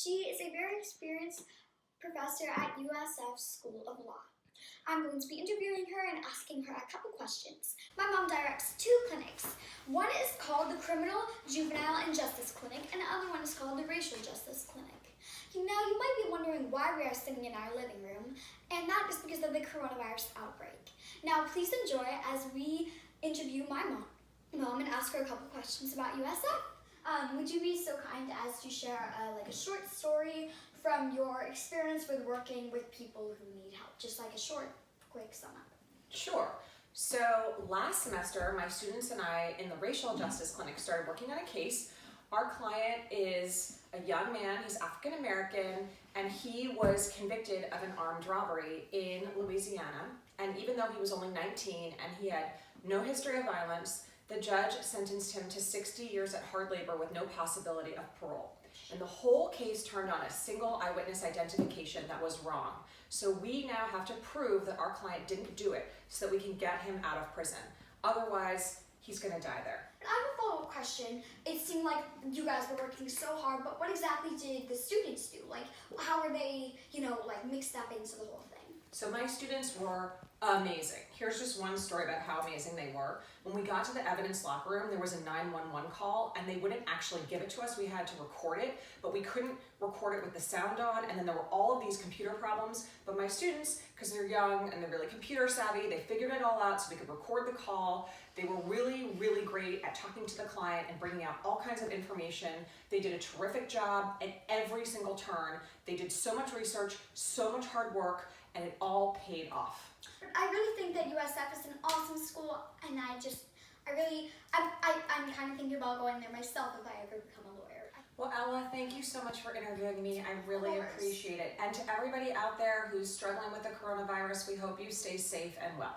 She is a very experienced professor at USF School of Law. I'm going to be interviewing her and asking her a couple questions. My mom directs two clinics. One is called the Criminal, Juvenile, and Justice Clinic, and the other one is called the Racial Justice Clinic. Now, you might be wondering why we are sitting in our living room, and that is because of the coronavirus outbreak. Now, please enjoy as we interview my mom and ask her a couple questions about USF. Would you be so kind as to share a short story from your experience with working with people who need help? Just like a short, quick sum up. Sure. So last semester, my students and I in the Racial Justice Clinic started working on a case. Our client is a young man, he's African American, and he was convicted of an armed robbery in Louisiana. And even though he was only 19 and he had no history of violence, the judge sentenced him to 60 years at hard labor with no possibility of parole. And the whole case turned on a single eyewitness identification that was wrong. So we now have to prove that our client didn't do it so that we can get him out of prison. Otherwise, he's gonna die there. I have a follow-up question. It seemed like you guys were working so hard, but what exactly did the students do? Like, how were they, mixed up into the whole thing? So my students were amazing. Here's just one story about how amazing they were. When we got to the evidence locker room, there was a 911 call and they wouldn't actually give it to us. We had to record it, but we couldn't record it with the sound on, and then there were all of these computer problems. But my students, because they're young and they're really computer savvy, they figured it all out so we could record the call. They were really, really great at talking to the client and bringing out all kinds of information. They did a terrific job at every single turn. They did so much research, so much hard work, and it all paid off. I really think that USF is an awesome school, and I'm kind of thinking about going there myself if I ever become a lawyer. Well, Ella, thank you so much for interviewing me. I really appreciate it. And to everybody out there who's struggling with the coronavirus, we hope you stay safe and well.